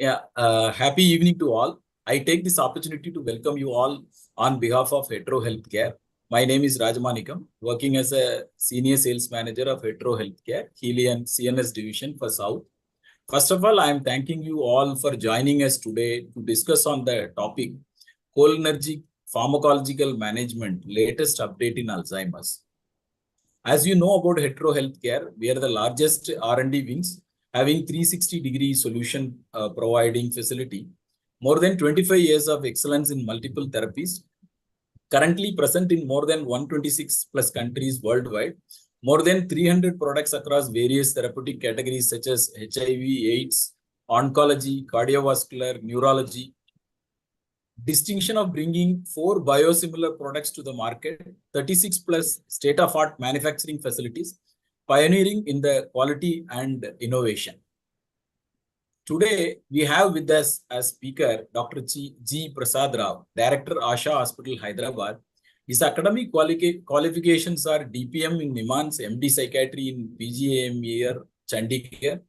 Happy evening to all. I take this opportunity to welcome you all on behalf of Hetero Healthcare. My name is Rajamanikam, working as a Senior Sales Manager of Hetero Healthcare, Healy and CNS Division for South. First of all, I am thanking you all for joining us today to discuss on the topic Cholinergic Pharmacological Management, latest update in Alzheimer's. As you know about Hetero Healthcare, we are the largest R&D wings having 360-degree solution providing facility, more than 25 years of excellence in multiple therapies, currently present in more than 126 plus countries worldwide, more than 300 products across various therapeutic categories such as HIV, AIDS, oncology, cardiovascular, neurology, distinction of bringing 4 biosimilar products to the market, 36 plus state-of-art manufacturing facilities, pioneering in the quality and innovation. Today, we have with us as speaker Dr. G. Prasad Rao, Director, Asha Hospital, Hyderabad. His academic qualifications are DPM in Nimans, MD Psychiatry in PGAM year, Chandigarh.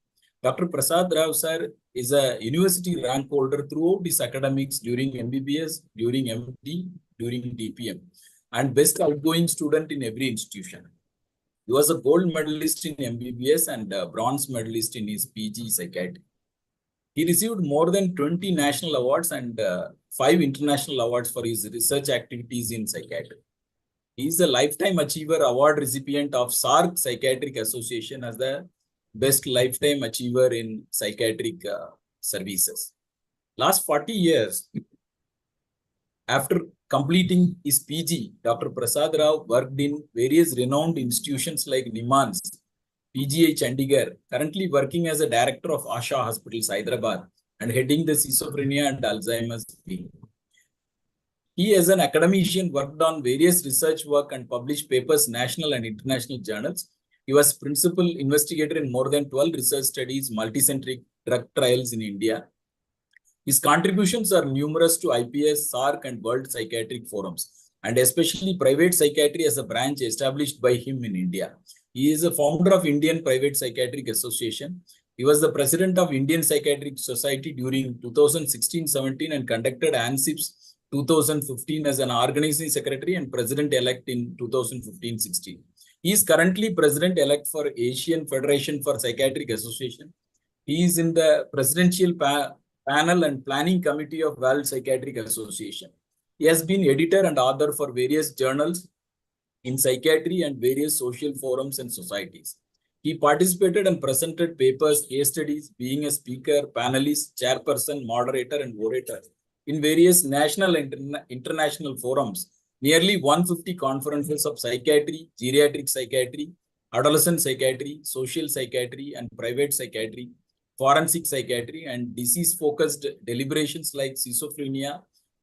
Dr. Prasad Rao sir is a university rank holder throughout his academics during MBBS, during MD, during DPM, and best outgoing student in every institution. He was a gold medalist in MBBS and a bronze medalist in his PG Psychiatry. He received more than 20 national awards and 5 international awards for his research activities in psychiatry. He is a Lifetime Achiever Award recipient of SARC Psychiatric Association as the Best Lifetime Achiever in Psychiatric Services. Last 40 years, after completing his PG, Dr. Prasad Rao worked in various renowned institutions like Nimans, PGI Chandigarh, currently working as a director of Asha Hospitals, Hyderabad, and heading the schizophrenia and Alzheimer's wing. He, as an academician, worked on various research work and published papers, national and international journals. He was principal investigator in more than 12 research studies, multicentric drug trials in India. His contributions are numerous to IPS, SARC, and World Psychiatric Forums, and especially private psychiatry as a branch established by him in India. He is a founder of Indian Private Psychiatric Association. He was the president of Indian Psychiatric Society during 2016-17 and conducted ANSIPS 2015 as an organizing secretary and president-elect in 2015-16. He is currently president-elect for Asian Federation for Psychiatric Association. He is in the presidential panel and planning committee of World Psychiatric Association. He has been editor and author for various journals in psychiatry and various social forums and societies. He participated and presented papers, case studies, being a speaker, panelist, chairperson, moderator, and orator in various national and international forums, nearly 150 conferences of psychiatry, geriatric psychiatry, adolescent psychiatry, social psychiatry, and private psychiatry, forensic psychiatry, and disease-focused deliberations like schizophrenia,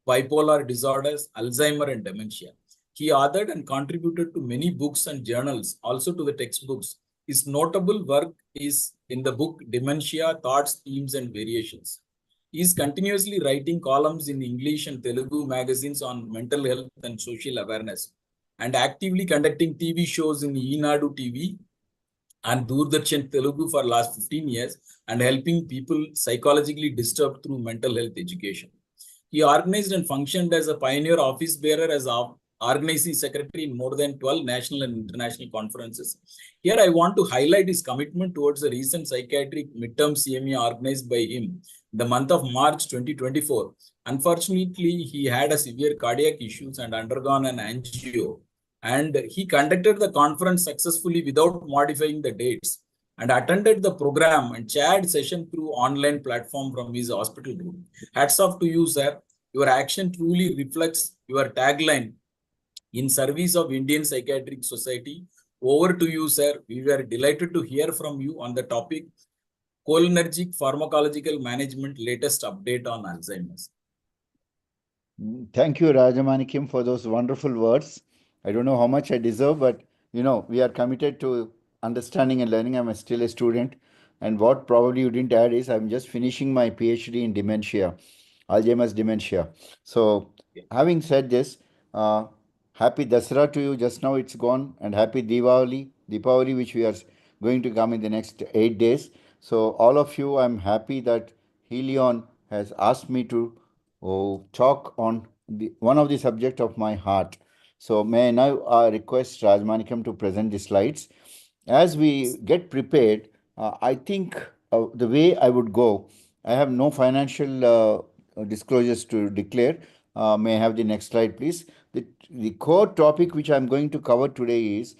bipolar disorders, Alzheimer, and dementia. He authored and contributed to many books and journals, also to the textbooks. His notable work is in the book Dementia, Thoughts, Themes, and Variations. He is continuously writing columns in English and Telugu magazines on mental health and social awareness, and actively conducting TV shows in Eenadu TV and Doordarshan Telugu for last 15 years and helping people psychologically disturbed through mental health education. He organized and functioned as a pioneer office bearer as organizing secretary in more than 12 national and international conferences. Here I want to highlight his commitment towards the recent psychiatric midterm CME organized by him in the month of March 2024. Unfortunately, he had a severe cardiac issues and undergone an angio, and he conducted the conference successfully without modifying the dates and attended the program and chaired session through online platform from his hospital room. Hats off to you, sir. Your action truly reflects your tagline, in service of Indian Psychiatric Society. Over to you, sir. We were delighted to hear from you on the topic Cholinergic Pharmacological Management, latest update on Alzheimer's. Thank you, Rajamanikim, for those wonderful words. I don't know how much I deserve, but we are committed to understanding and learning. I'm still a student. And what probably you didn't add is I'm just finishing my PhD in dementia, Alzheimer's dementia. So having said this, happy Dasara to you. Just now it's gone, and happy Deepavali, which we are going to come in the next 8 days. So all of you, I'm happy that Helion has asked me to talk on one of the subject of my heart. So may I now request Rajmanikam to present the slides. As we get prepared, I think the way I would go, I have no financial disclosures to declare. May I have the next slide, please? The core topic which I'm going to cover today is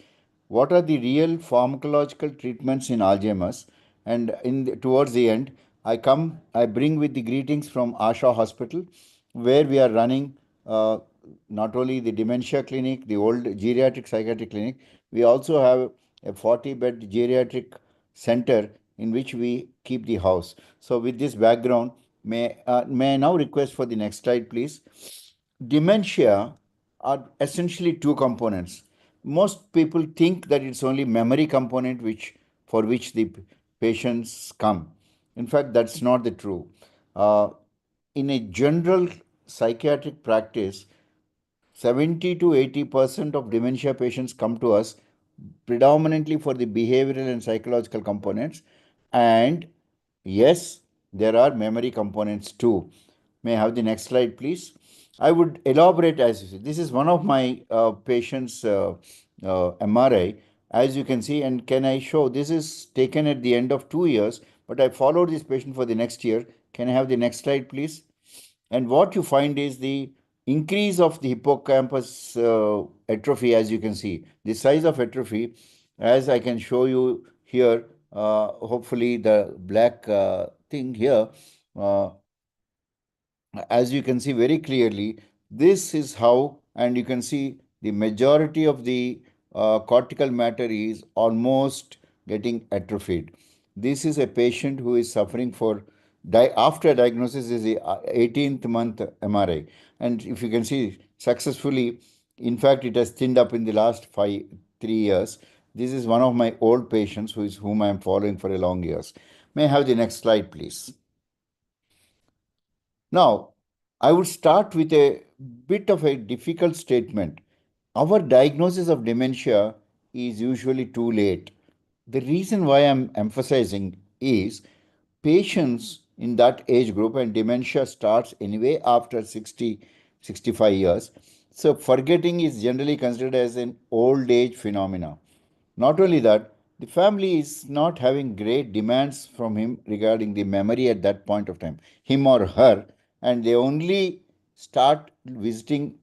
what are the real pharmacological treatments in Alzheimer's, and towards the end, I bring with the greetings from Asha Hospital, where we are running uh, not only the dementia clinic, the old geriatric psychiatric clinic, we also have a 40-bed geriatric center in which we keep the house. So, with this background, may I now request for the next slide, please? Dementia are essentially two components. Most people think that it's only memory component for which the patients come. In fact, that's not the true. Uh, in a general psychiatric practice, 70 to 80% of dementia patients come to us predominantly for the behavioral and psychological components. And yes, there are memory components too. May I have the next slide, please? I would elaborate as you see. This is one of my patients' MRI, as you can see. And can I show? This is taken at the end of 2 years, but I followed this patient for the next year. Can I have the next slide, please? And what you find is the increase of the hippocampus atrophy, as you can see. The size of atrophy, as I can show you here, hopefully the black thing here, uh, as you can see very clearly, this is how, and you can see the majority of the cortical matter is almost getting atrophied. This is a patient who is suffering for after diagnosis is the 18th month MRI, and if you can see successfully, in fact, it has thinned up in the last 3 years. This is one of my old patients whom I am following for a long years. May I have the next slide, please? Now, I would start with a bit of a difficult statement. Our diagnosis of dementia is usually too late. The reason why I'm emphasizing is patients in that age group, and dementia starts anyway after 60, 65 years. So, forgetting is generally considered as an old age phenomena. Not only that, the family is not having great demands from him regarding the memory at that point of time, him or her, and they only start visiting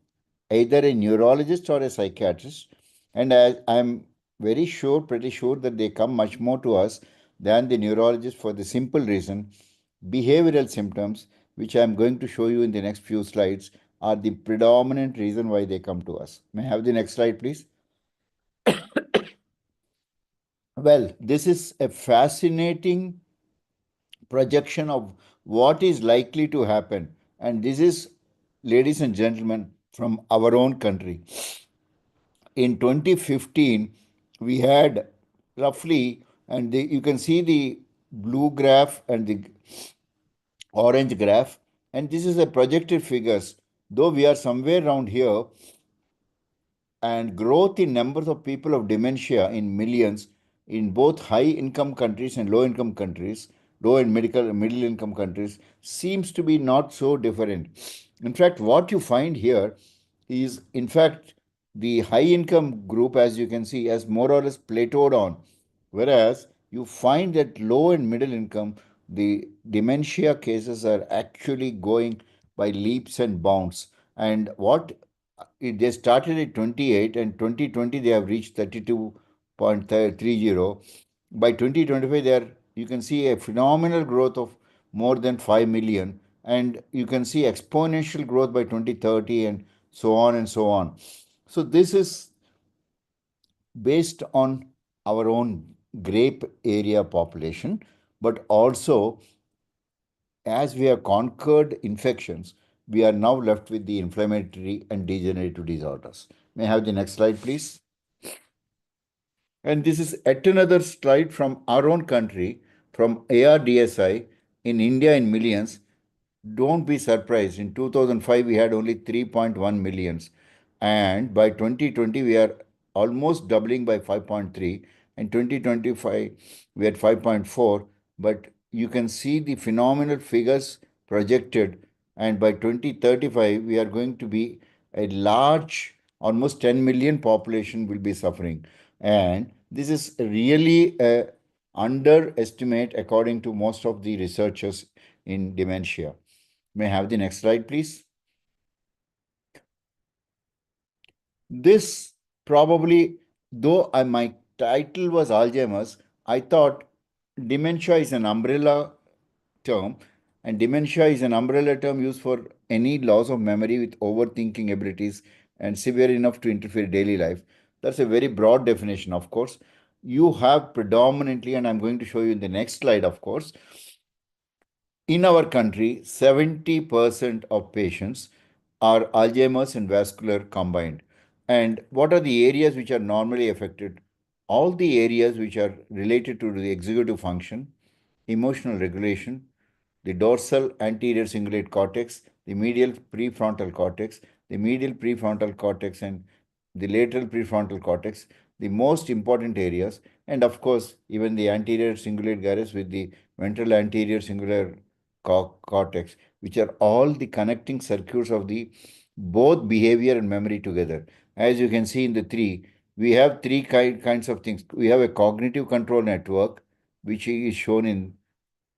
either a neurologist or a psychiatrist. And I'm very sure, pretty sure that they come much more to us than the neurologist for the simple reason behavioral symptoms, which I'm going to show you in the next few slides, are the predominant reason why they come to us. May I have the next slide, please? Well, this is a fascinating projection of what is likely to happen. And this is, ladies and gentlemen, from our own country. In 2015, we had roughly, and you can see the blue graph and the orange graph, and this is a projected figures. Though we are somewhere around here, and growth in numbers of people of dementia in millions in both high income countries and low income countries, low and middle income countries, seems to be not so different. In fact, what you find here is, in fact, the high income group, as you can see, has more or less plateaued on, whereas you find that low and middle income, the dementia cases are actually going by leaps and bounds. And what they started at 28, and 2020 they have reached 32.30. By 2025 they are, you can see a phenomenal growth of more than 5 million, and you can see exponential growth by 2030, and so on and so on. So this is based on our own grape area population, but also as we have conquered infections, we are now left with the inflammatory and degenerative disorders. May I have the next slide, please? And this is yet another slide from our own country, from ARDSI in India in millions. Don't be surprised. In 2005, we had only 3.1 millions. And by 2020, we are almost doubling by 5.3. And 2025, we had 5.4. But you can see the phenomenal figures projected, and by 2035 we are going to be a large, almost 10 million population will be suffering, and this is really a underestimate according to most of the researchers in dementia. May I have the next slide, please? This probably, though my title was Alzheimer's, I thought dementia is an umbrella term, and dementia is an umbrella term used for any loss of memory with overthinking abilities and severe enough to interfere daily life. That's a very broad definition, of course. You have predominantly, and I'm going to show you in the next slide, of course, in our country, 70% of patients are Alzheimer's and vascular combined. And what are the areas which are normally affected? All the areas which are related to the executive function, emotional regulation, the dorsal anterior cingulate cortex, the medial prefrontal cortex, the medial prefrontal cortex, and the lateral prefrontal cortex, the most important areas, and of course, even the anterior cingulate gyrus with the ventral anterior cingulate cortex, which are all the connecting circuits of the both behavior and memory together. As you can see in the three, we have three kinds of things. We have a cognitive control network, which is shown in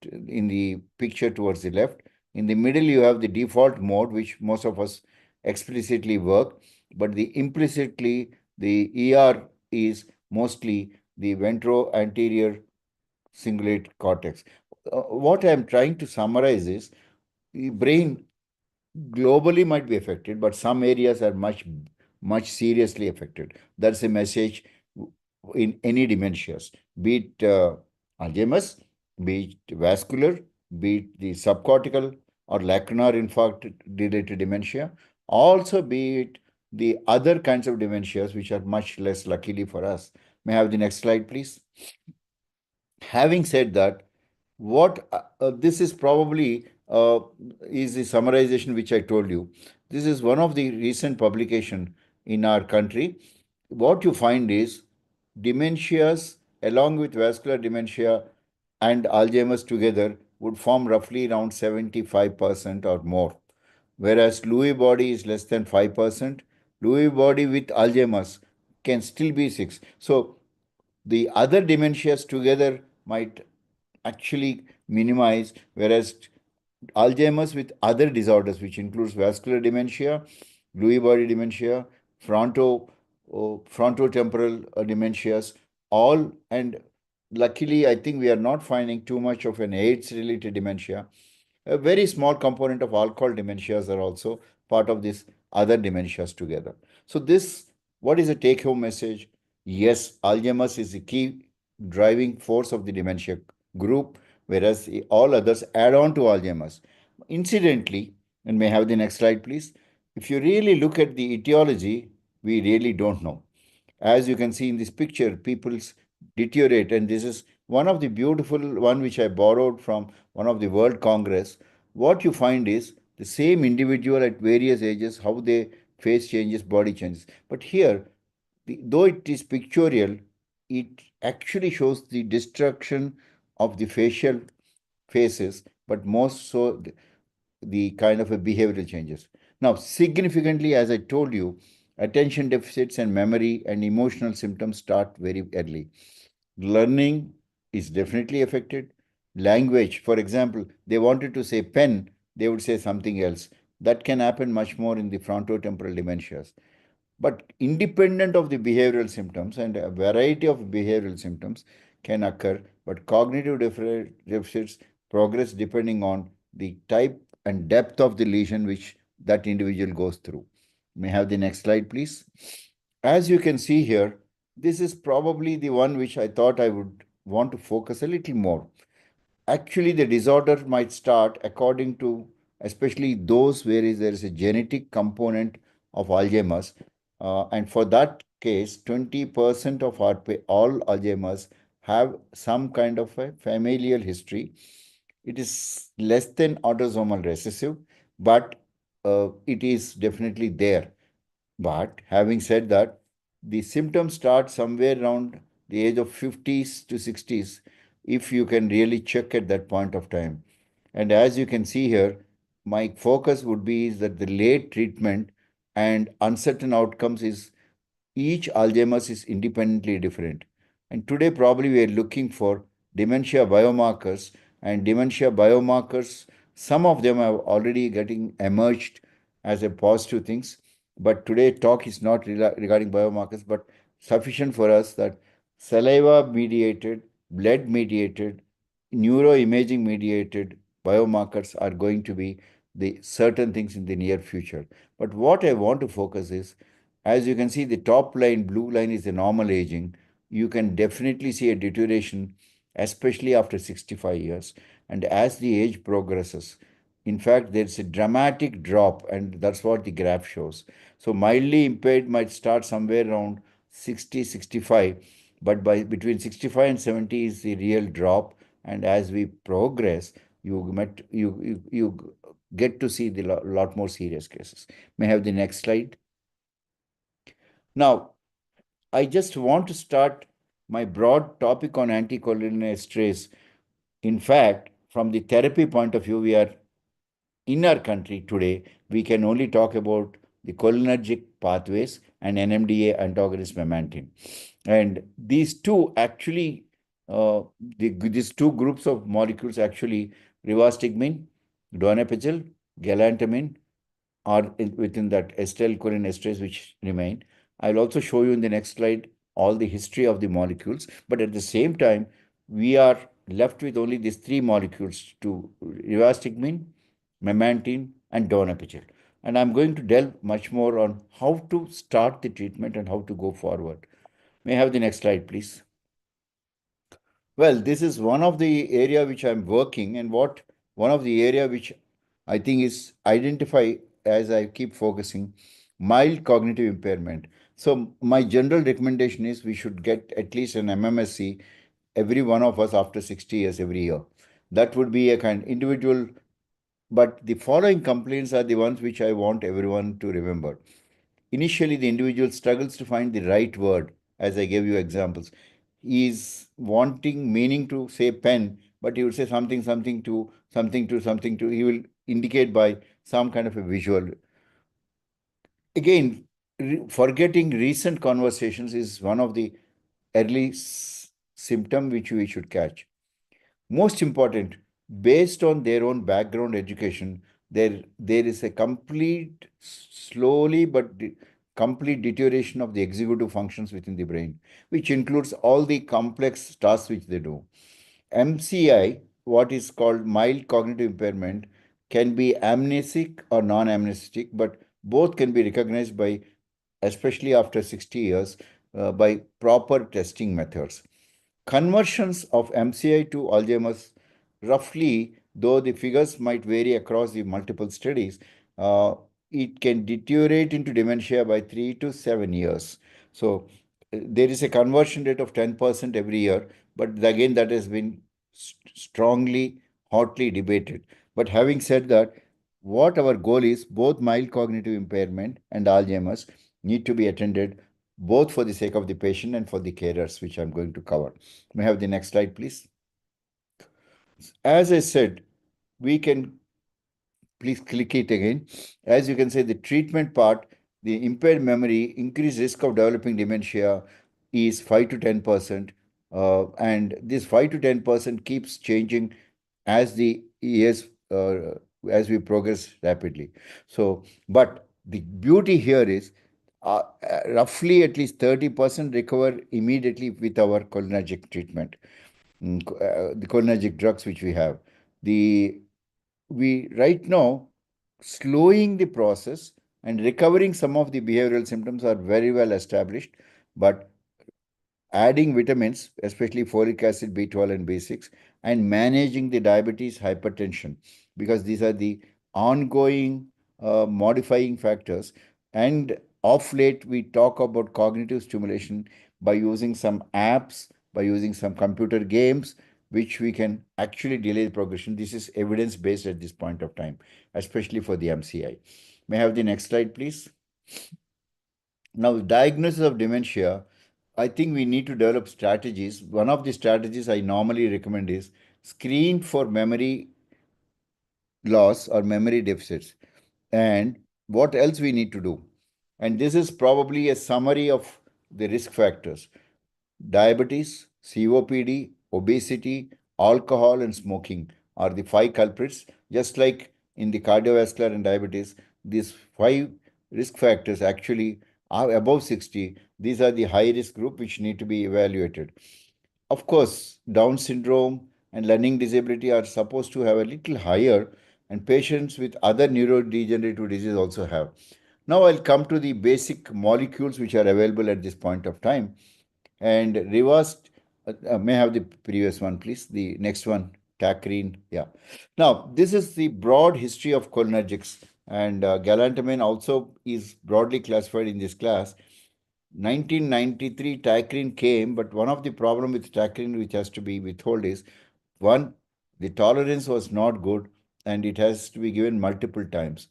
the picture towards the left. In the middle, you have the default mode, which most of us explicitly work, but the implicitly, the ER is mostly the ventro-anterior cingulate cortex. What I'm trying to summarize is the brain globally might be affected, but some areas are much seriously affected. That's a message in any dementias, be it Alzheimer's, be it vascular, be it the subcortical or lacunar infarct related dementia, also be it the other kinds of dementias which are much less luckily for us. May I have the next slide, please? Having said that, what this is probably is the summarization which I told you. This is one of the recent publication in our country. What you find is dementias along with vascular dementia and Alzheimer's together would form roughly around 75% or more, whereas Lewy body is less than 5%. Lewy body with Alzheimer's can still be 6. So the other dementias together might actually minimize, whereas Alzheimer's with other disorders, which includes vascular dementia, Lewy body dementia, frontotemporal dementias, all, and luckily, I think we are not finding too much of an AIDS-related dementia. A very small component of alcohol dementias are also part of this other dementias together. So this, what is the take-home message? Yes, Alzheimer's is the key driving force of the dementia group, whereas all others add on to Alzheimer's. Incidentally, and may I have the next slide, please? If you really look at the etiology, we really don't know. As you can see in this picture, people's deteriorate, and this is one of the beautiful one which I borrowed from one of the World Congress. What you find is the same individual at various ages, how they face changes, body changes. But here, though it is pictorial, it actually shows the destruction of the facial faces, but most so the kind of a behavioral changes. Now, significantly, as I told you, attention deficits and memory and emotional symptoms start very early. Learning is definitely affected. Language, for example, they wanted to say pen, they would say something else. That can happen much more in the frontotemporal dementias. But independent of the behavioral symptoms, and a variety of behavioral symptoms can occur, but cognitive deficits progress depending on the type and depth of the lesion which that individual goes through. May I have the next slide, please? As you can see here, this is probably the one which I thought I would want to focus a little more. Actually, the disorder might start according to, especially those where there is a genetic component of Alzheimer's. And for that case, 20% of all Alzheimer's have some kind of a familial history. It is less than autosomal recessive, but it is definitely there. But having said that, the symptoms start somewhere around the age of 50s to 60s. if you can really check at that point of time. And as you can see here, my focus would be is that the late treatment and uncertain outcomes is each Alzheimer's is independently different. And today, probably we are looking for dementia biomarkers, and dementia biomarkers, some of them are already getting emerged as a positive things. But today, talk is not regarding biomarkers, but sufficient for us that saliva mediated, blood mediated, neuroimaging mediated biomarkers are going to be the certain things in the near future. But what I want to focus is, as you can see, the top line, blue line is the normal aging. You can definitely see a deterioration, especially after 65 years. And as the age progresses, in fact, there's a dramatic drop, and that's what the graph shows. So mildly impaired might start somewhere around 60, 65, but by between 65 and 70 is the real drop. And as we progress, you get to see the lot more serious cases. May I have the next slide? Now, I just want to start my broad topic on anticholinesterase. In fact, from the therapy point of view, we are in our country today, we can only talk about the cholinergic pathways and NMDA antagonist memantine. And these two actually, these two groups of molecules actually, rivastigmine, donepezil, galantamine, are within that acetylcholinesterase which remain. I'll also show you in the next slide all the history of the molecules, but at the same time, we are left with only these three molecules to rivastigmine, memantine, and donepezil. And I'm going to delve much more on how to start the treatment and how to go forward. May I have the next slide, please? Well, this is one of the area which I'm working, and what one of the area which I think is identify as I keep focusing mild cognitive impairment. So my general recommendation is we should get at least an MMSC every one of us after 60 years every year. That would be a kind individual, but the following complaints are the ones which I want everyone to remember. Initially, the individual struggles to find the right word, as I gave you examples. He is wanting meaning to say pen, but he would say something, something to, something to, something to. He will indicate by some kind of a visual. Again, forgetting recent conversations is one of the early symptom which we should catch. Most important, based on their own background education, there is a complete, slowly but complete deterioration of the executive functions within the brain, which includes all the complex tasks which they do. MCI, what is called mild cognitive impairment, can be amnesic or non-amnestic, but both can be recognized by, especially after 60 years, by proper testing methods. Conversions of MCI to Alzheimer's, roughly, though the figures might vary across the multiple studies, it can deteriorate into dementia by 3 to 7 years. So there is a conversion rate of 10% every year, but again, that has been strongly, hotly debated. But having said that, what our goal is, both mild cognitive impairment and Alzheimer's need to be attended both for the sake of the patient and for the carers, which I'm going to cover. May I have the next slide, please? As I said, we can, please click it again. As you can say, the treatment part, the impaired memory, increased risk of developing dementia is 5 to 10%. And this 5 to 10% keeps changing as the years, as we progress rapidly. So, but the beauty here is roughly at least 30% recover immediately with our cholinergic treatment, the cholinergic drugs which we have. The we right now slowing the process and recovering some of the behavioral symptoms are very well established, but adding vitamins, especially folic acid, B12, and B6, and managing the diabetes, hypertension, because these are the ongoing modifying factors. And of late, we talk about cognitive stimulation by using some apps, by using some computer games, which we can actually delay the progression. This is evidence based at this point of time, especially for the MCI. May I have the next slide, please? Now, diagnosis of dementia. I think we need to develop strategies. One of the strategies I normally recommend is screen for memory loss or memory deficits. And what else we need to do? And this is probably a summary of the risk factors: diabetes, COPD, obesity, alcohol, and smoking are the five culprits. Just like in the cardiovascular and diabetes, these five risk factors actually are above 60. These are the high risk group which need to be evaluated. Of course, Down syndrome and learning disability are supposed to have a little higher, and patients with other neurodegenerative disease also have. Now I'll come to the basic molecules which are available at this point of time. And reversed, may I have the previous one, please? The next one, tacrine. Yeah. Now, this is the broad history of cholinergics, and galantamine also is broadly classified in this class. 1993, tacrine came, but one of the problem with tacrine which has to be withheld is one, the tolerance was not good, and it has to be given multiple times.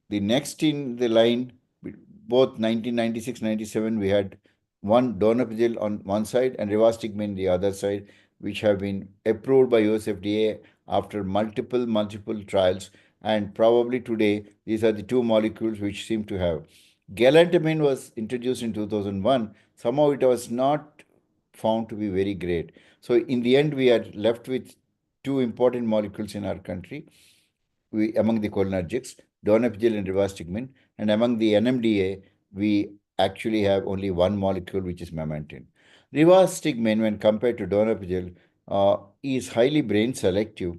The next in the line, both 1996, 97, we had one donepezil on one side and rivastigmine the other side, which have been approved by US FDA after multiple trials. And probably today, these are the two molecules which seem to have. Galantamine was introduced in 2001. Somehow it was not found to be very great. So in the end, we are left with two important molecules in our country, we among the cholinergics, donepezil and rivastigmine, and among the NMDA, we actually have only one molecule, which is memantine. Rivastigmine, when compared to donepezil, is highly brain selective.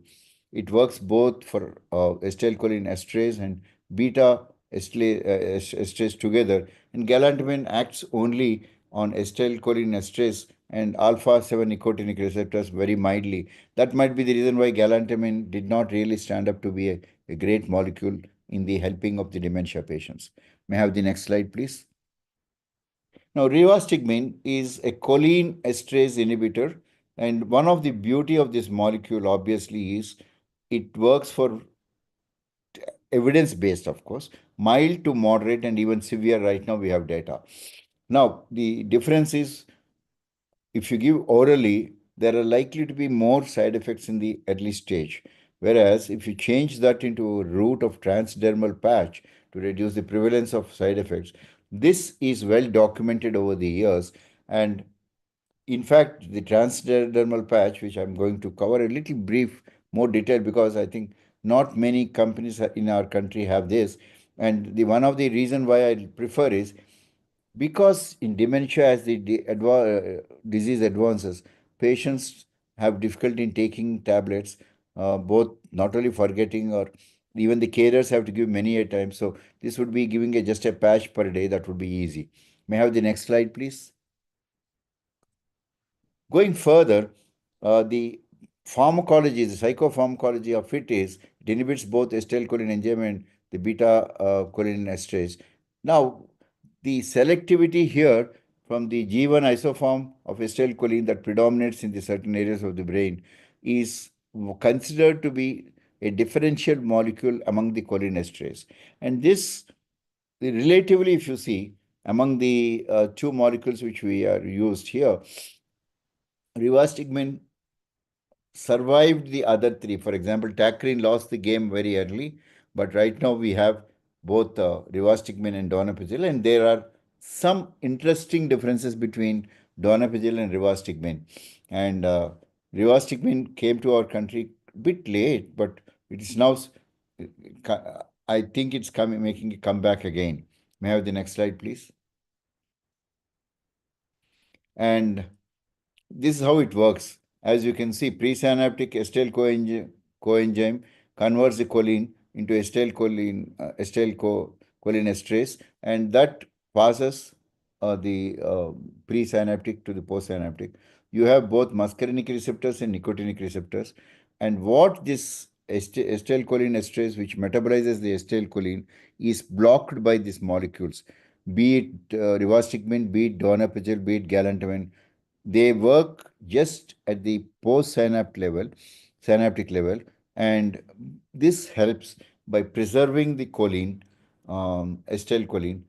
It works both for acetylcholine esterase and beta esterase together, and galantamine acts only on acetylcholine esterase and alpha 7 nicotinic receptors very mildly. That might be the reason why galantamine did not really stand up to be a great molecule in the helping of the dementia patients. May I have the next slide, please? Now, rivastigmine is a choline esterase inhibitor, and one of the beauty of this molecule obviously is it works for evidence based, of course, mild to moderate and even severe. Right now, we have data. Now, the difference is if you give orally, there are likely to be more side effects in the early stage. Whereas if you change that into a route of transdermal patch to reduce the prevalence of side effects, this is well documented over the years. And in fact, the transdermal patch, which I'm going to cover a little brief, more detail, because I think not many companies in our country have this. And the one of the reason why I prefer is because in dementia, as the disease advances, patients have difficulty in taking tablets, both not only forgetting or even the carers have to give many a time. So this would be giving just a patch per day. That would be easy. May I have the next slide, please? Going further, the pharmacology, the psychopharmacology of it is it inhibits both acetylcholine enzyme and the beta choline esterase. Now, the selectivity here from the G1 isoform of acetylcholine that predominates in the certain areas of the brain is considered to be a differential molecule among the cholinesterase. And this, relatively, if you see, among the two molecules which we are used here, rivastigmine survived the other three. For example, tacrine lost the game very early, but right now we have both rivastigmine and donepezil, and there are some interesting differences between donepezil and rivastigmine. And rivastigmine came to our country a bit late, but it is now, I think it's coming, making a comeback again. May I have the next slide, please? And this is how it works. As you can see, presynaptic coenzyme converts the choline into cholinesterase, and that passes the presynaptic to the postsynaptic. You have both muscarinic receptors and nicotinic receptors. And what this acetylcholinesterase, which metabolizes the acetylcholine, is blocked by these molecules, be it rivastigmine, be it donepezil, be it galantamine. They work just at the synaptic level, and this helps by preserving the choline, acetylcholine,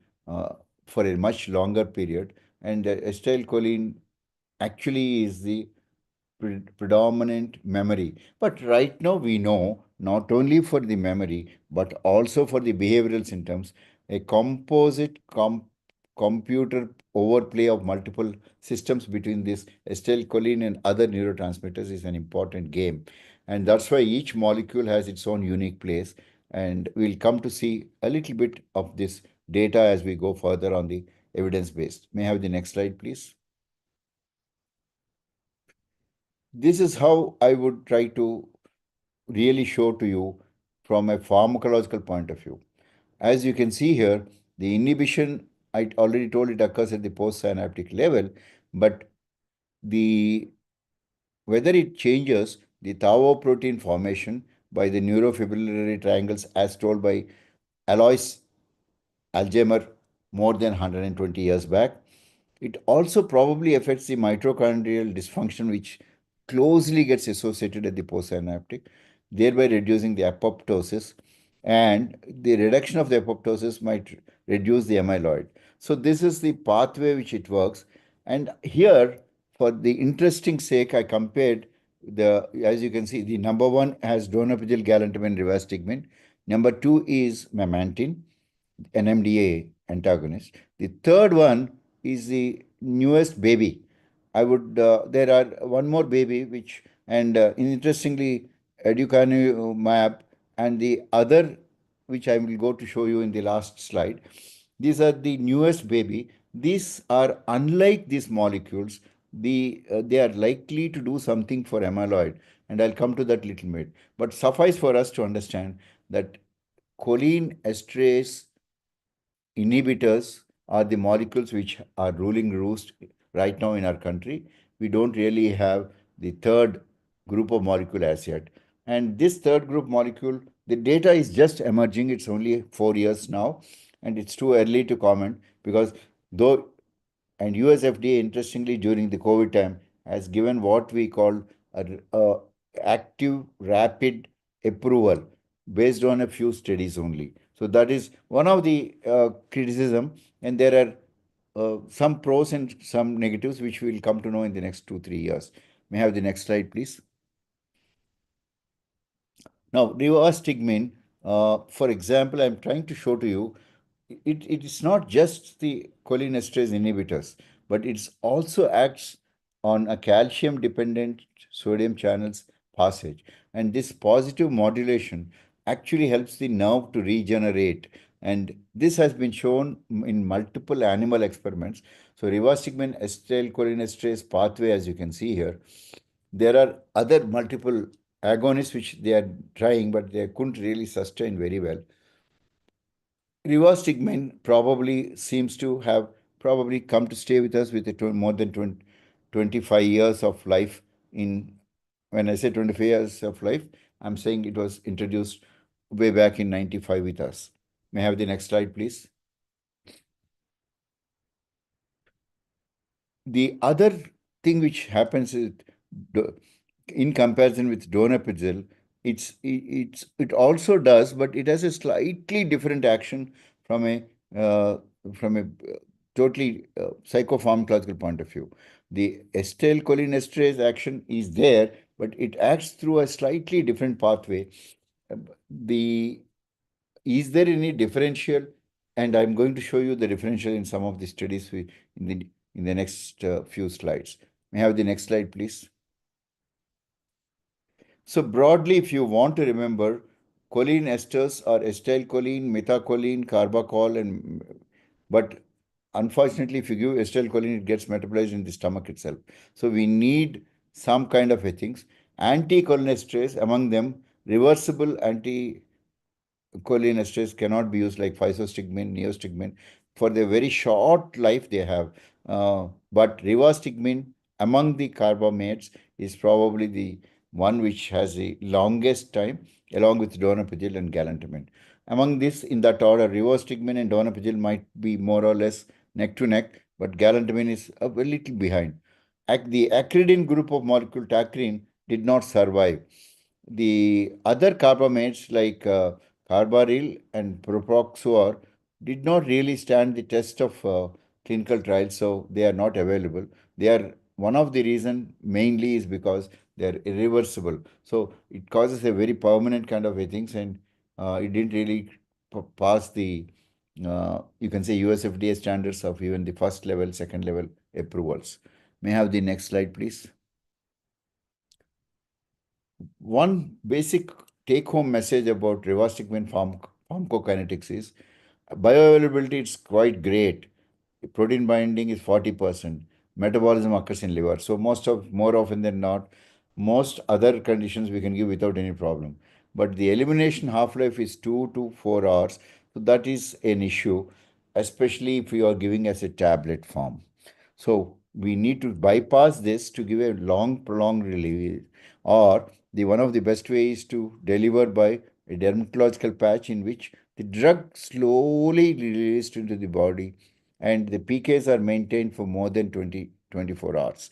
for a much longer period. and acetylcholine actually is the predominant memory. But right now we know not only for the memory but also for the behavioral symptoms, a computer overplay of multiple systems between this acetylcholine and other neurotransmitters is an important game. And that's why each molecule has its own unique place. And we'll come to see a little bit of this data as we go further on the evidence based. May I have the next slide, please? This is how I would try to really show to you from a pharmacological point of view. As you can see here, the inhibition, I already told it occurs at the postsynaptic level, but the whether it changes the tau protein formation by the neurofibrillary triangles as told by Alois Alzheimer more than 120 years back. It also probably affects the mitochondrial dysfunction, which closely gets associated at the postsynaptic, thereby reducing the apoptosis. And the reduction of the apoptosis might reduce the amyloid. So, this is the pathway which it works. And here, for the interesting sake, I compared as you can see, the number one has donepezil, galantamine, rivastigmine. Number two is memantine, NMDA antagonist. The third one is the newest baby. There are one more baby, which, and interestingly, aducanumab, and the other, which I will go to show you in the last slide. These are the newest baby. These are unlike these molecules. They are likely to do something for amyloid, and I'll come to that little bit. But suffice for us to understand that choline esterase inhibitors are the molecules which are ruling roost right now in our country. We don't really have the third group of molecule as yet. And this third group molecule, the data is just emerging. It's only 4 years now, and it's too early to comment because though and US FDA, interestingly, during the COVID time, has given what we call a active rapid approval based on a few studies only. So that is one of the criticism, and there are some pros and some negatives, which we will come to know in the next 2 3 years. May I have the next slide, please? Now, rivastigmine, for example, I'm trying to show to you, it is not just the cholinesterase inhibitors, but it also acts on a calcium-dependent sodium channels passage. And this positive modulation actually helps the nerve to regenerate. And this has been shown in multiple animal experiments. So, rivastigmine acetylcholinesterase pathway, as you can see here, there are other multiple agonists which they are trying, but they couldn't really sustain very well. Rivastigmine probably seems to have probably come to stay with us with more than 25 years of life. In When I say 25 years of life, I'm saying it was introduced way back in 95 with us. May I have the next slide, please? The other thing which happens is, in comparison with donepezil, it also does, but it has a slightly different action from a uh, from a totally psychopharmacological point of view. The acetylcholinesterase action is there, but it acts through a slightly different pathway. The Is there any differential? And I'm going to show you the differential in some of the studies in the next few slides. May I have the next slide, please? So broadly, if you want to remember, choline esters are acetylcholine, methacholine, carbachol, and but unfortunately, if you give acetylcholine, it gets metabolized in the stomach itself. So we need some kind of a things. Anticholinesterase, among them, reversible anti cholinesterase cannot be used like physostigmine, neostigmine for the very short life they have. But rivastigmine among the carbamates is probably the one which has the longest time, along with donepezil and galantamine. Among this, in that order, rivastigmine and donepezil might be more or less neck to neck, but galantamine is a little behind. The acridine group of molecule tacrine did not survive. The other carbamates like carbaryl and propoxyl did not really stand the test of clinical trials, so they are not available. They are one of the reason mainly is because they are irreversible. So it causes a very permanent kind of a things, and it didn't really pass the you can say USFDA standards of even the first level, second level approvals. May I have the next slide, please? One basic take-home message about rivastigmine pharmacokinetics is bioavailability is quite great. Protein binding is 40%. Metabolism occurs in liver. So more often than not, most other conditions we can give without any problem. But the elimination half-life is 2 to 4 hours. So that is an issue, especially if you are giving as a tablet form. So we need to bypass this to give a long, prolonged release. Or the one of the best ways to deliver by a dermatological patch in which the drug slowly released into the body and the PKs are maintained for more than 24 hours.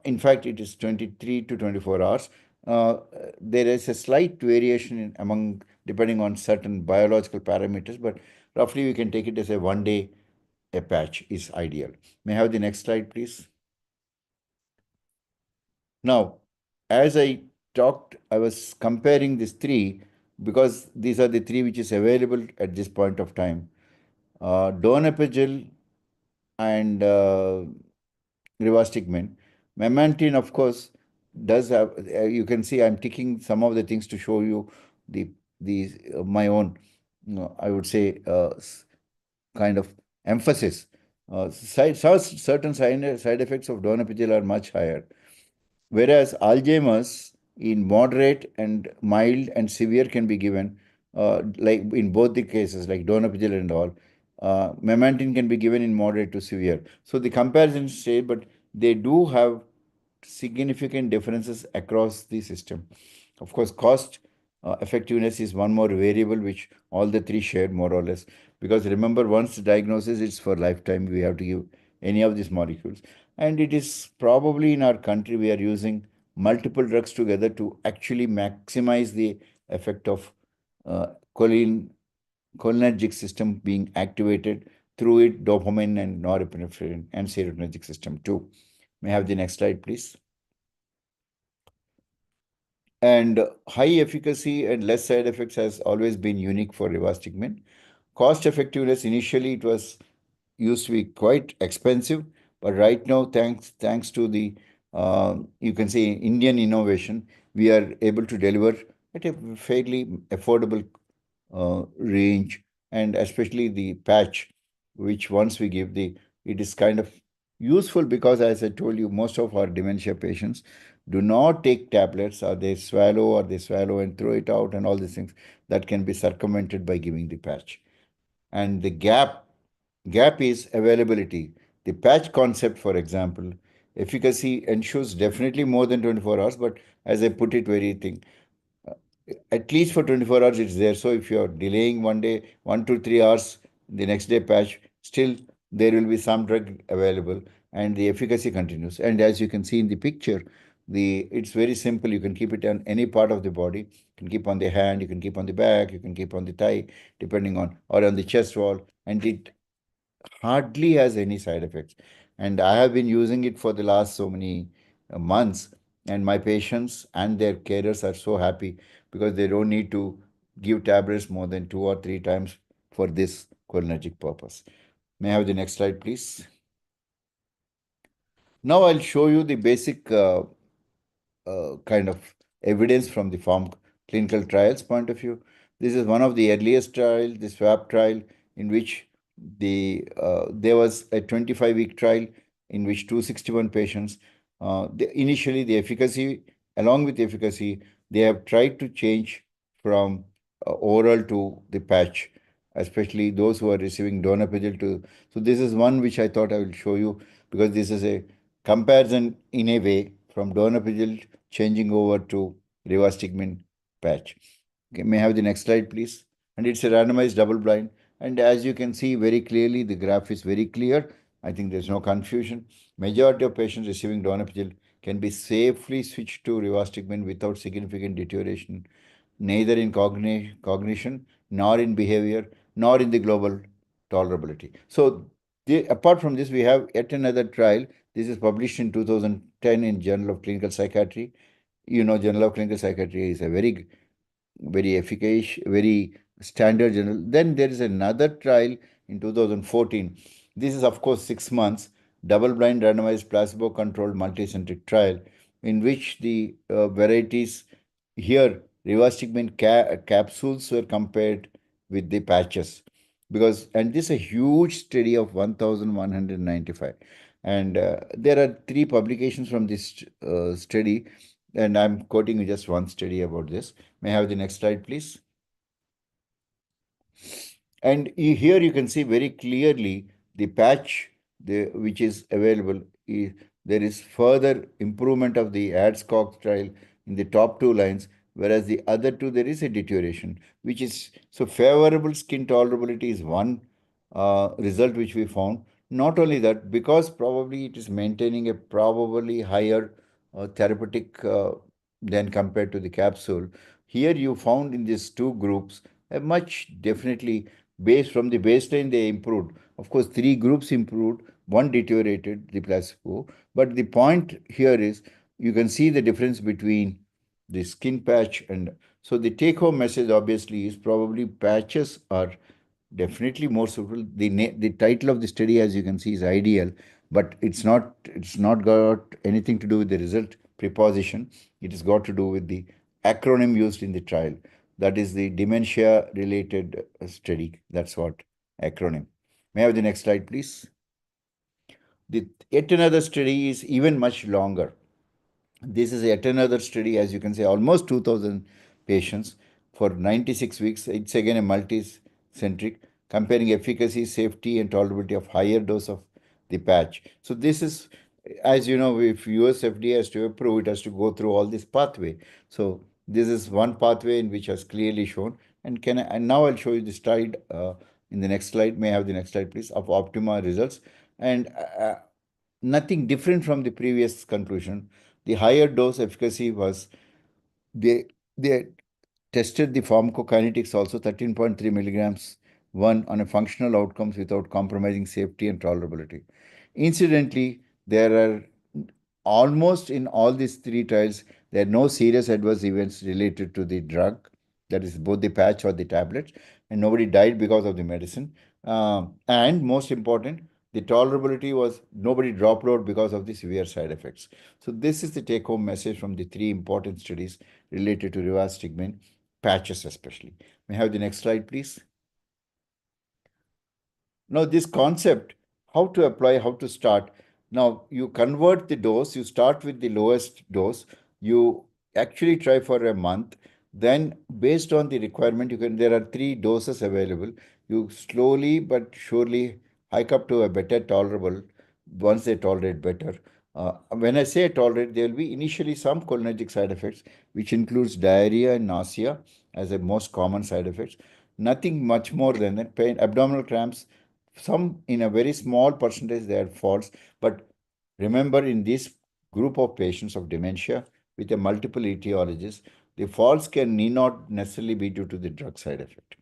In fact, it is 23 to 24 hours. There is a slight variation among depending on certain biological parameters, but roughly we can take it as a 1 day a patch is ideal. May I have the next slide, please? Now, as I talked, I was comparing these three because these are the three which is available at this point of time. Donepezil and rivastigmine. Memantine, of course, does have. You can see I'm ticking some of the things to show you the my own. I would say kind of emphasis. Certain side effects of donepezil are much higher, whereas Alzheimer's in moderate and mild and severe can be given, like in both the cases, like donepezil and all. Memantine can be given in moderate to severe. So the comparison say, but they do have significant differences across the system. Of course, cost effectiveness is one more variable which all the three share more or less. Because remember, once the diagnosis is for lifetime, we have to give any of these molecules. And it is probably in our country we are using multiple drugs together to actually maximize the effect of uh, choline, cholinergic system being activated through it, dopamine and norepinephrine and serotonergic system too. May I have the next slide, please? And high efficacy and less side effects has always been unique for rivastigmine. Cost effectiveness, initially it was used to be quite expensive, but right now, thanks to the you can say Indian innovation, we are able to deliver at a fairly affordable range, and especially the patch, which once we give the, it is kind of useful because, as I told you, most of our dementia patients do not take tablets, or they swallow and throw it out, and all these things that can be circumvented by giving the patch. And the gap is availability. The patch concept, for example, efficacy ensures definitely more than 24 hours, but as I put it very thing, at least for 24 hours it's there. So if you're delaying 1 day, 1 to 3 hours, the next day patch, still there will be some drug available and the efficacy continues. And as you can see in the picture, it's very simple. You can keep it on any part of the body. You can keep on the hand, you can keep on the back, you can keep on the thigh, depending on, or on the chest wall, and it hardly has any side effects. And I have been using it for the last so many months, and my patients and their carers are so happy because they don't need to give tablets more than 2 or 3 times for this cholinergic purpose. May I have the next slide, please? Now I'll show you the basic kind of evidence from the farm clinical trials point of view. This is one of the earliest trials, the SWAP trial, in which there was a 25-week trial in which 261 patients. Initially, the efficacy, along with the efficacy, they have tried to change from oral to the patch, especially those who are receiving donepezil to. So this is one which I thought I will show you because this is a comparison in a way from donepezil changing over to rivastigmine patch. Okay, may I have the next slide, please? And it's a randomized double blind. And as you can see very clearly, the graph is very clear. I think there's no confusion. Majority of patients receiving donepezil can be safely switched to rivastigmine without significant deterioration, neither in cognition, nor in behavior, nor in the global tolerability. So Apart from this, we have yet another trial. This is published in 2010 in Journal of Clinical Psychiatry. You know, Journal of Clinical Psychiatry is a very efficacious, very standard journal. Then there is another trial in 2014. This is, of course, 6 months, double blind, randomized, placebo controlled, multicentric trial in which the varieties here, rivastigmine capsules were compared with the patches. Because, and this is a huge study of 1195. And there are three publications from this study, and I'm quoting you just one study about this. May I have the next slide, please? And here you can see very clearly the patch which is available. There is further improvement of the Adcock trial in the top two lines, whereas the other two there is a deterioration, which is so favorable skin tolerability is one result which we found. Not only that, because probably it is maintaining a probably higher therapeutic than compared to the capsule. Here you found in these two groups a much definitely based from the baseline they improved. Of course, three groups improved, one deteriorated, the placebo. But the point here is you can see the difference between the skin patch and so the take home message obviously is probably patches are definitely more suitable. The title of the study, as you can see, is ideal, but it's not got anything to do with the result preposition. It has got to do with the acronym used in the trial. That is the dementia related study. That's what acronym. May I have the next slide, please? The yet another study is even much longer. This is yet another study, as you can say, almost 2,000 patients for 96 weeks. It's again a multi-centric, comparing efficacy, safety, and tolerability of higher dose of the patch. So this is, as you know, if US FDA has to approve, it has to go through all this pathway. So this is one pathway in which has clearly shown. And now I'll show you the slide in the next slide. May I have the next slide, please, of Optima results. And nothing different from the previous conclusion. The higher dose efficacy was they tested the pharmacokinetics also 13.3 milligrams one on a functional outcomes without compromising safety and tolerability. Incidentally, there are almost in all these three trials, there are no serious adverse events related to the drug, that is both the patch or the tablet, and nobody died because of the medicine. And most important, the tolerability was nobody dropped out because of the severe side effects. So this is the take-home message from the three important studies related to rivastigmine patches, especially. May I have the next slide, please? Now, this concept, how to apply, how to start. Now, you convert the dose, you start with the lowest dose, you actually try for a month. Then, based on the requirement, there are three doses available. You slowly but surely hike up to a better tolerable once they tolerate better. When I say tolerate, there will be initially some cholinergic side effects, which includes diarrhea and nausea as the most common side effects. Nothing much more than that. Pain, abdominal cramps, some in a very small percentage they are false, but remember in this group of patients of dementia with a multiple etiologies, the falls can need not necessarily be due to the drug side effect.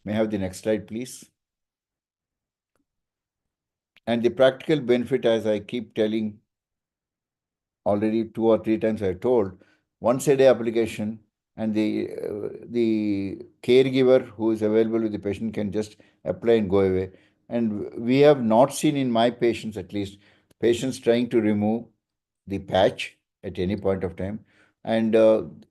May I have the next slide, please? And the practical benefit, as I keep telling already two or three times I've told, once a day application, and the caregiver who is available with the patient can just apply and go away. And we have not seen in my patients, at least, patients trying to remove the patch at any point of time, and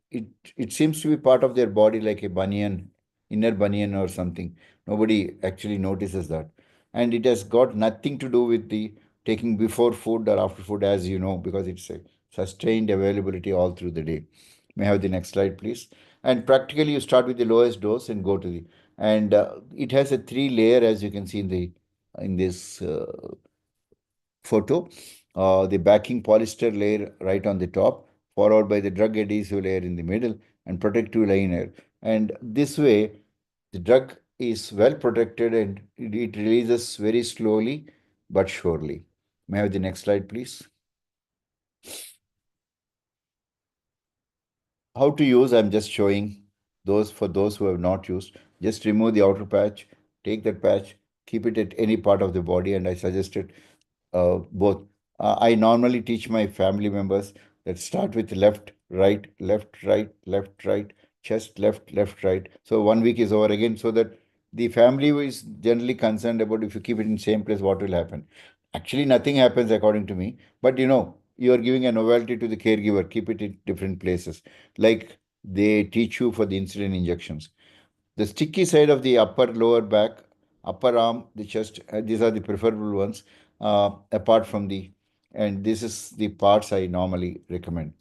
it it seems to be part of their body like a bunion, inner bunion or something. Nobody actually notices that, and it has got nothing to do with the taking before food or after food, as you know, because it's a sustained availability all through the day. May I have the next slide, please? And practically, you start with the lowest dose and go to the and it has a three layer, as you can see in this photo. The backing polyester layer right on the top, followed by the drug adhesive layer in the middle, and protective liner. And this way, the drug is well protected and it releases very slowly but surely. May I have the next slide, please? How to use, I'm just showing those for those who have not used. Just remove the outer patch, take that patch, keep it at any part of the body, and I suggested both. I normally teach my family members that start with left, right, left, right, chest, left, right. So 1 week is over again, so that the family is generally concerned about if you keep it in same place, what will happen. Actually, nothing happens according to me, but you are giving a novelty to the caregiver. Keep it in different places, like they teach you for the insulin injections. The sticky side of the upper lower back, upper arm, the chest, these are the preferable ones, apart from and this is the parts I normally recommend.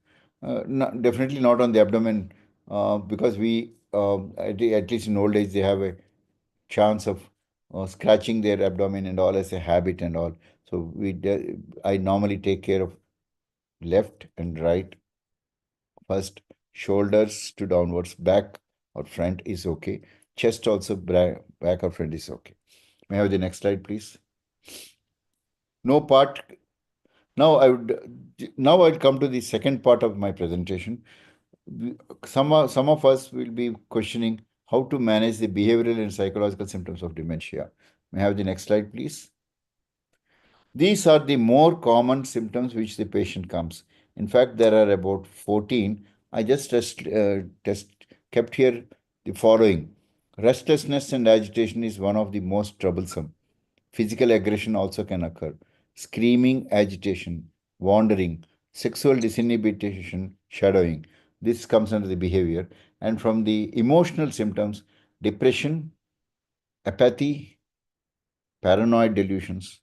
Definitely not on the abdomen, because at least in old age, they have a chance of scratching their abdomen and all as a habit and all. So I normally take care of left and right first, shoulders to downwards, back or front is okay. Chest also, back or front is okay. May I have the next slide, please? No part. Now I'll come to the second part of my presentation. Some of us will be questioning how to manage the behavioral and psychological symptoms of dementia. May I have the next slide, please? These are the more common symptoms which the patient comes. In fact, there are about 14. I just kept here the following. Restlessness and agitation is one of the most troublesome. Physical aggression also can occur. Screaming, agitation, wandering, sexual disinhibition, shadowing. This comes under the behavior. And from the emotional symptoms, depression, apathy, paranoid delusions.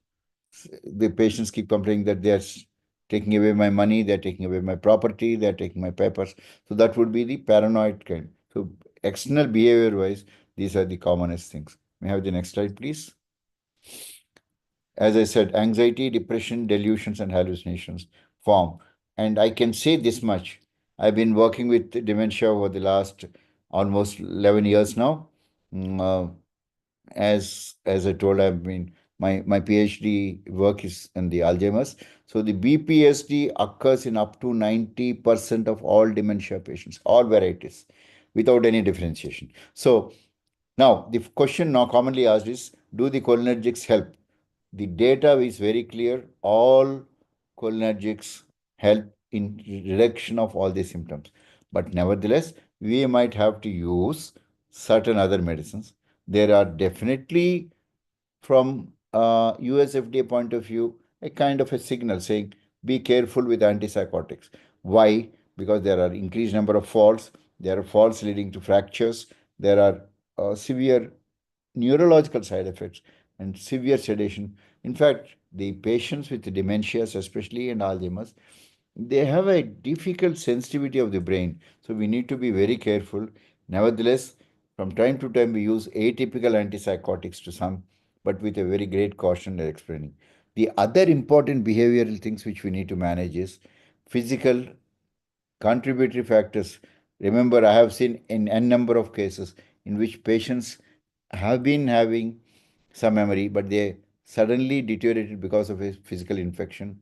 The patients keep complaining that they are taking away my money, they're taking away my property, they're taking my papers. So that would be the paranoid kind. So external behavior wise, these are the commonest things. May I have the next slide, please? As I said, anxiety, depression, delusions, and hallucinations form. And I can say this much. I've been working with dementia over the last almost 11 years now. Mm, as I told, I've been my PhD work is in the Alzheimer's. So the BPSD occurs in up to 90% of all dementia patients, all varieties, without any differentiation. So now the question now commonly asked is, do the cholinergics help? The data is very clear. All cholinergics help in reduction of all these symptoms. But nevertheless, we might have to use certain other medicines. There are definitely, from US FDA point of view, a kind of a signal saying be careful with antipsychotics. Why? Because there are increased number of falls. There are falls leading to fractures. There are severe neurological side effects and severe sedation. In fact, the patients with dementias, especially and Alzheimer's, they have a difficult sensitivity of the brain. So we need to be very careful. Nevertheless, from time to time, we use atypical antipsychotics to some, but with a very great caution and explaining. The other important behavioral things which we need to manage is physical contributory factors. Remember, I have seen in n number of cases in which patients have been having some memory, but they suddenly deteriorated because of a physical infection,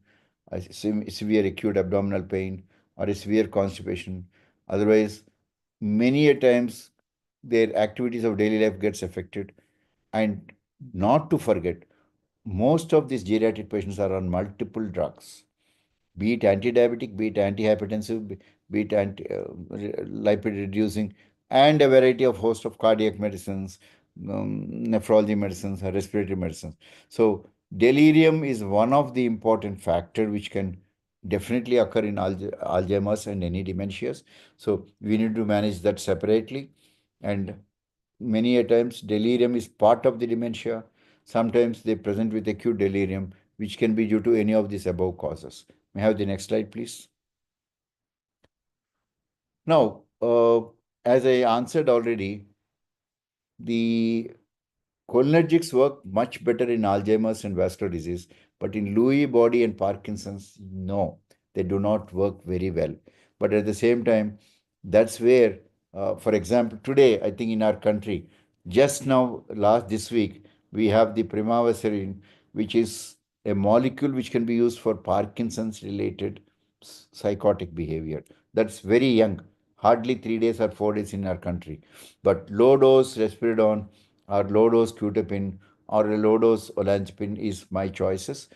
a severe acute abdominal pain, or a severe constipation. Otherwise, many a times their activities of daily life gets affected. And not to forget, most of these geriatric patients are on multiple drugs, be it anti-diabetic, be it antihypertensive, be it lipid reducing, and a variety of host of cardiac medicines, nephrology medicines, respiratory medicines. So delirium is one of the important factor which can definitely occur in Alzheimer's and any dementias. So we need to manage that separately. And many a times delirium is part of the dementia. Sometimes they present with acute delirium, which can be due to any of these above causes. May I have the next slide, please? Now, as I answered already, the cholinergics work much better in Alzheimer's and vascular disease, but in Lewy body and Parkinson's, no, they do not work very well. But at the same time, that's where, for example, today, I think in our country, just now, last this week, we have the primavaserin, which is a molecule which can be used for Parkinson's related psychotic behavior. That's very young, hardly 3 days or 4 days in our country. But low dose risperidone or low dose Qutipin or a low dose olanzapine is my choices.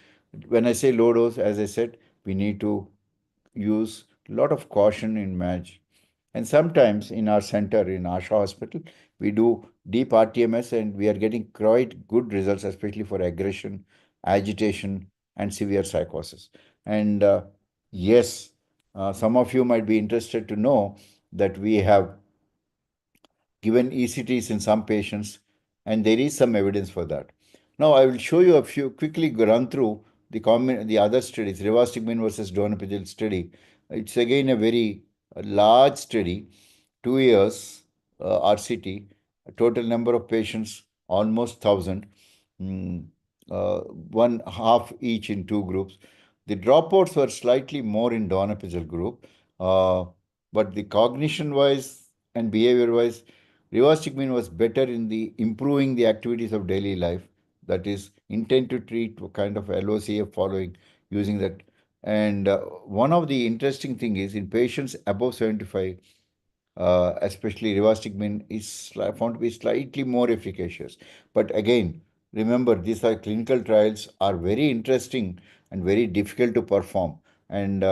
When I say low dose, as I said, we need to use a lot of caution in manage. And sometimes in our center, in Asha Hospital, we do deep RTMS and we are getting quite good results, especially for aggression, agitation, and severe psychosis. And yes, some of you might be interested to know that we have given ECTs in some patients, and there is some evidence for that. Now, I will show you a few, quickly run through the other studies, rivastigmine versus donepezil study. It's again a very large study, 2 years RCT, a total number of patients almost 1,000, mm, one half each in two groups. The dropouts were slightly more in donepezil group, but the cognition wise and behavior wise, rivastigmine was better in the improving the activities of daily life. That is, intent to treat kind of LOCF following using that. And one of the interesting thing is in patients above 75, especially rivastigmine, is found to be slightly more efficacious. But again, remember, these are clinical trials are very interesting and very difficult to perform. And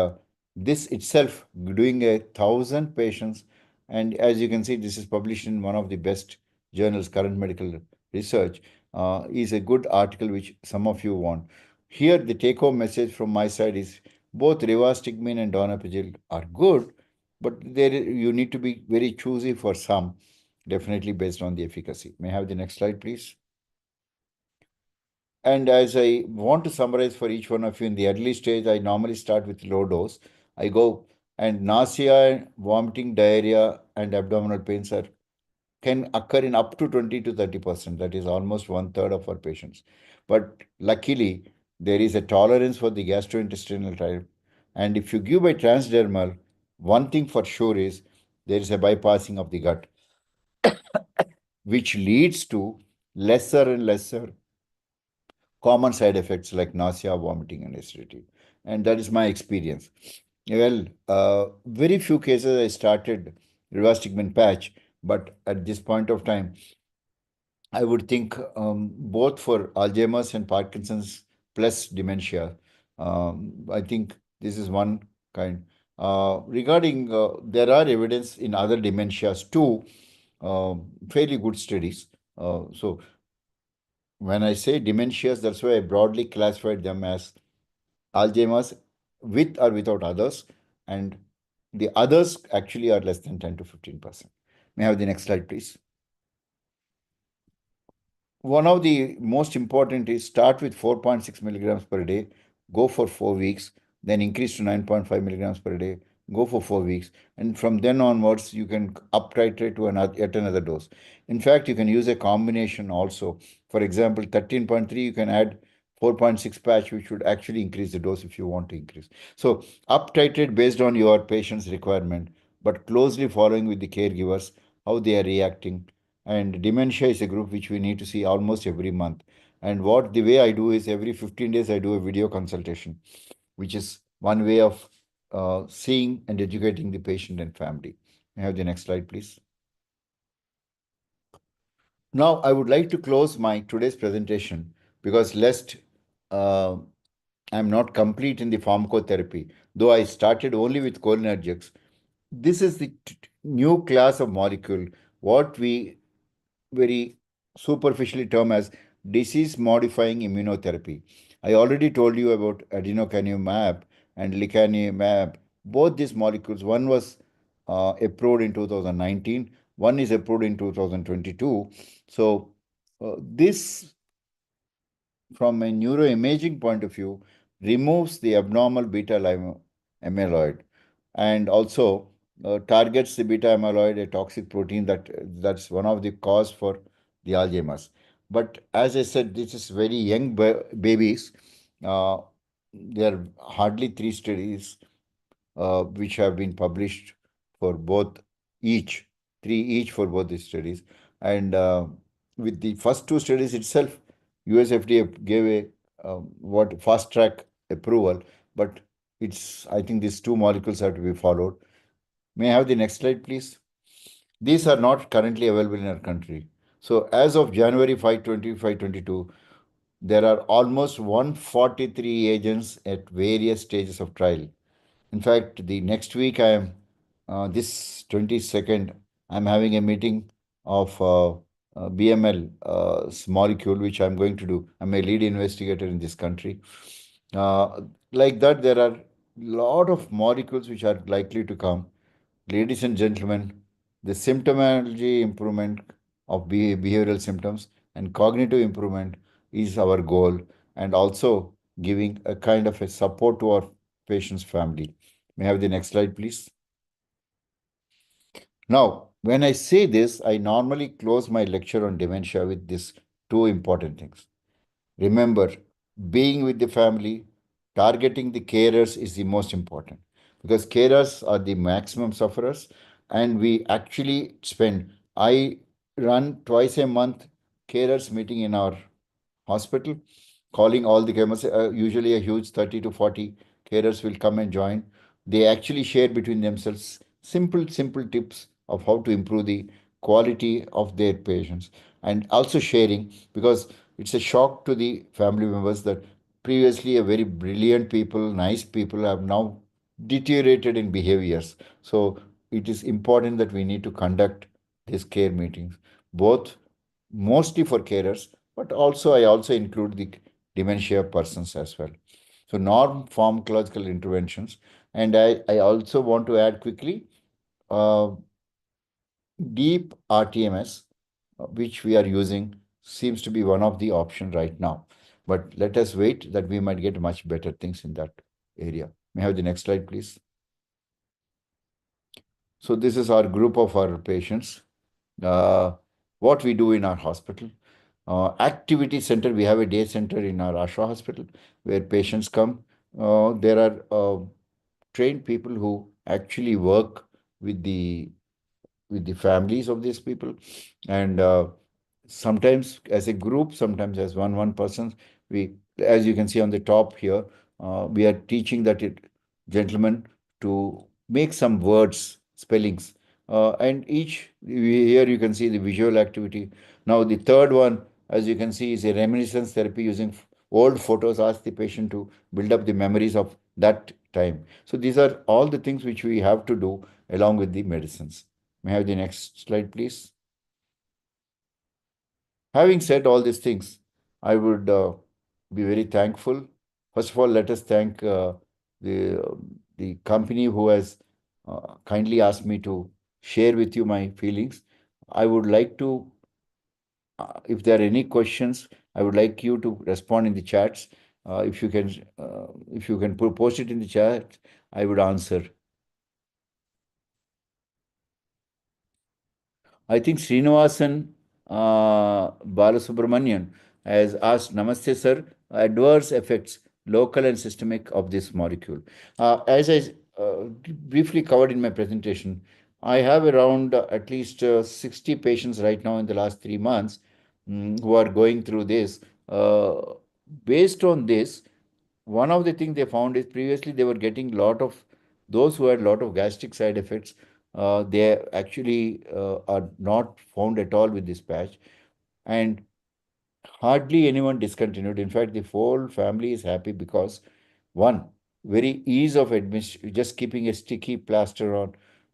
this itself, doing 1,000 patients, and as you can see, this is published in one of the best journals, Current Medical Research, is a good article which some of you want. Here, the take-home message from my side is both rivastigmine and donepezil are good, but you need to be very choosy for some, definitely based on the efficacy. May I have the next slide, please? And as I want to summarize for each one of you, in the early stage, I normally start with low dose. I go and nausea, vomiting, diarrhea, and abdominal pains can occur in up to 20 to 30%. That is almost one third of our patients. But luckily, there is a tolerance for the gastrointestinal tract. And if you give by transdermal, one thing for sure is there is a bypassing of the gut, which leads to lesser and lesser common side effects like nausea, vomiting, and acidity. And that is my experience. Well, very few cases I started rivastigmine patch, but at this point of time, I would think both for Alzheimer's and Parkinson's plus dementia. I think this is one kind. Regarding, there are evidence in other dementias too, fairly good studies. So when I say dementias, that's why I broadly classified them as Alzheimer's with or without others, and the others actually are less than 10 to 15%. May I have the next slide, please? One of the most important is start with 4.6 milligrams per day, go for 4 weeks, then increase to 9.5 milligrams per day, go for 4 weeks, and from then onwards you can up titrate to yet another dose. In fact, you can use a combination also. For example, 13.3, you can add 4.6 patch, which would actually increase the dose if you want to increase. So up titrate based on your patient's requirement, but closely following with the caregivers how they are reacting. And dementia is a group which we need to see almost every month. And what the way I do is every 15 days I do a video consultation, which is one way of seeing and educating the patient and family. May I have the next slide, please? Now I would like to close my today's presentation because lest uh, I'm not complete in the pharmacotherapy, though I started only with cholinergics. This is the new class of molecule, what we very superficially term as disease modifying immunotherapy. I already told you about adenosine and lecanemab. Both these molecules, one was approved in 2019, one is approved in 2022. So, this from a neuroimaging point of view, removes the abnormal beta amyloid and also targets the beta amyloid, a toxic protein that's one of the cause for the Alzheimer's. But as I said, this is very young babies. Uh, there are hardly three studies which have been published for both each, three each for both these studies. And with the first two studies itself, US FDA gave a what fast track approval, but I think these two molecules have to be followed. May I have the next slide, please? These are not currently available in our country. So as of January 5, 2022, there are almost 143 agents at various stages of trial. In fact, the next week I am this 22nd, I'm having a meeting of BML molecule, which I'm going to do. I'm a lead investigator in this country. Uh, like that, there are lot of molecules which are likely to come. Ladies and gentlemen, the symptomology improvement of behavioral symptoms and cognitive improvement is our goal, and also giving a kind of a support to our patient's family. May I have the next slide, please? Now, when I say this, I normally close my lecture on dementia with these two important things. Remember, being with the family, targeting the carers is the most important, because carers are the maximum sufferers, and we actually spend. I run twice a month carers meeting in our hospital, calling all the carers. Usually, a huge 30 to 40 carers will come and join. They actually share between themselves simple tips of how to improve the quality of their patients, and also sharing, because it's a shock to the family members that previously a very brilliant people, nice people have now deteriorated in behaviors. So it is important that we need to conduct these care meetings, both mostly for carers, but also I also include the dementia persons as well. So norm pharmacological interventions, and I also want to add quickly uh, deep RTMS, which we are using, seems to be one of the option right now. But let us wait that we might get much better things in that area. May I have the next slide, please? So this is our group of our patients. Uh, what we do in our hospital. Activity center, we have a day center in our Asha hospital where patients come. There are trained people who actually work with the families of these people, and sometimes as a group, sometimes as one person. We, as you can see on the top here, we are teaching that gentleman to make some words spellings, and here you can see the visual activity. Now the third one, as you can see, is a reminiscence therapy using old photos. Ask the patient to build up the memories of that time. So these are all the things which we have to do along with the medicines. May I have the next slide, please? Having said all these things, I would be very thankful. First of all, let us thank the company who has kindly asked me to share with you my feelings. I would like to, if there are any questions, I would like you to respond in the chats. If you can post it in the chat, I would answer. I think Srinivasan Balasubramanian has asked, Namaste, sir. Adverse effects, local and systemic, of this molecule. As I briefly covered in my presentation, I have around at least 60 patients right now in the last 3 months, who are going through this. Based on this, one of the things they found is previously they were getting lot of those who had lot of gastric side effects. They actually are not found at all with this patch, and hardly anyone discontinued. In fact, the whole family is happy because, one, very ease of administration, just keeping a sticky plaster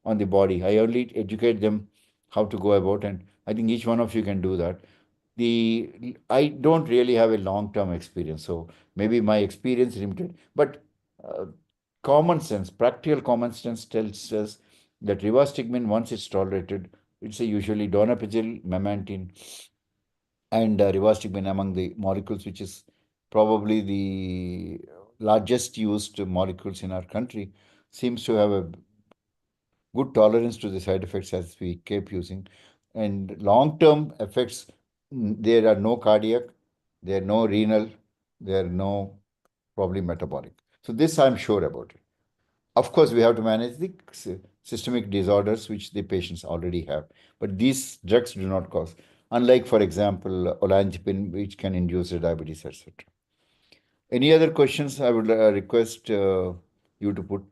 on the body. I only educate them how to go about, and I think each one of you can do that. The I don't really have a long-term experience, so maybe my experience is limited. But uh, common sense, practical common sense tells us that rivastigmine, once it's tolerated, it's a usually donepezil, memantine, and rivastigmine among the molecules, which is probably the largest used molecules in our country, seems to have a good tolerance to the side effects as we keep using. And long-term effects, there are no cardiac, there are no renal, there are no probably metabolic. So this I'm sure about it. Of course, we have to manage the systemic disorders which the patients already have. But these drugs do not cause, unlike, for example, olanzapine, which can induce diabetes, etc. Any other questions I would request you to put?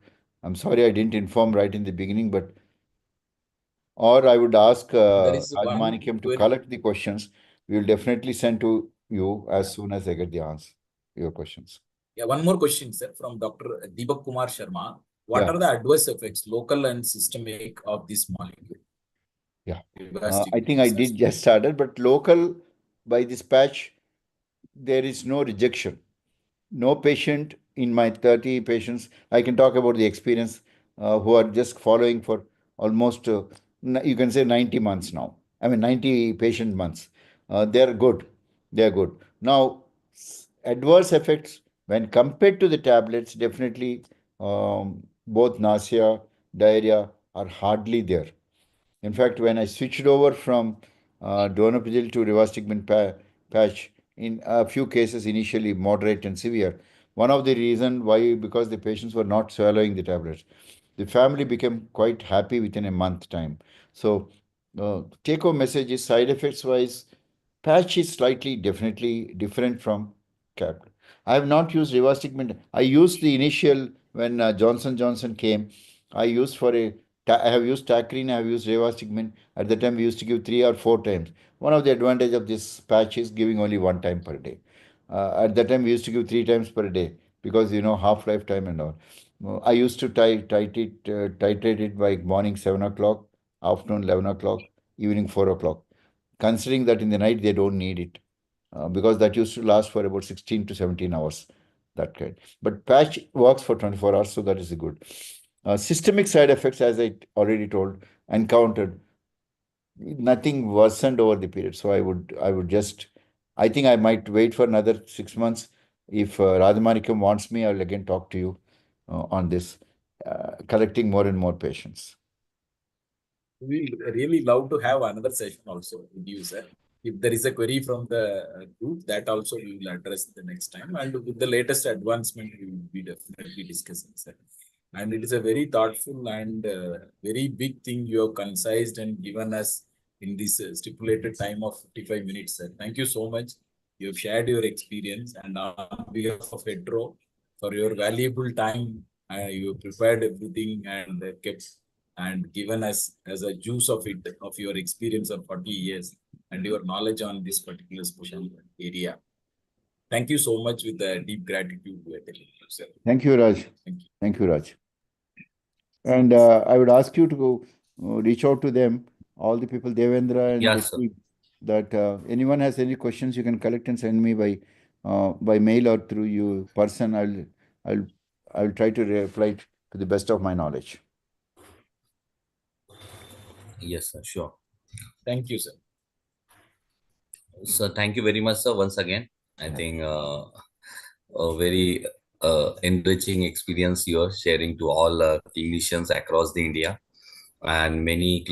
I'm sorry I didn't inform right in the beginning, but or I would ask There is one Rajmanikyam to query. collect the questions. We will definitely send to you as Yeah. soon as I get the answer, your questions. Yeah, one more question, sir, from Dr. Deepak Kumar Sharma. What Yeah, are the adverse effects, local and systemic, of this molecule? yeah. Rivastig I think I did Prasad. just started, but local by this patch, there is no rejection. No patient in my 30 patients, I can talk about the experience who are just following for almost, you can say 90 months now. I mean, 90 patient months. They're good. They're good. Now, adverse effects when compared to the tablets, definitely both nausea, diarrhea are hardly there. In fact, when I switched over from donepezil to rivastigmine patch, in a few cases initially moderate and severe, one of the reason why because the patients were not swallowing the tablets, the family became quite happy within a month time. So, take home message is side effects wise, patch is slightly definitely different from cap. I have not used rivastigmine. I used the initial when Johnson came. I used for a I have used Tacrine, I have used Rivastigmine. At the time, we used to give 3 or 4 times. One of the advantage of this patch is giving only one time per day. At that time, we used to give 3 times per day because half lifetime and all. I used to titrate it by morning 7 o'clock, afternoon 11 o'clock, evening 4 o'clock. Considering that in the night they don't need it because that used to last for about 16 to 17 hours. That kind. But patch works for 24 hours, so that is good. Systemic side effects, as I already told, encountered nothing worsened over the period. So I would just, I think I might wait for another 6 months. If Radhamanikam wants me, I'll again talk to you on this, collecting more and more patients. We will really love to have another session also with you, sir. If there is a query from the group, that also we will address the next time. And with the latest advancement, we will be definitely discussing, sir. And it is a very thoughtful and very big thing you have concised and given us in this stipulated time of 55 minutes, sir. Thank you so much. You have shared your experience, and on behalf of Hetero, for your valuable time, you prepared everything and kept and given us as a juice of it, of your experience of 40 years and your knowledge on this particular special area. Thank you so much with the deep gratitude to attend, sir. Thank you, Raj. Thank you. Thank you, Raj. And I would ask you to go reach out to them, all the people, Devendra and the Yes, sir. team, that anyone has any questions, you can collect and send me by mail or through you person. I'll I'll try to reply to the best of my knowledge. Yes, sir. Sure. Thank you, sir. So thank you very much, sir. Once again, I Yeah. think a very enriching experience you're sharing to all clinicians across the India and many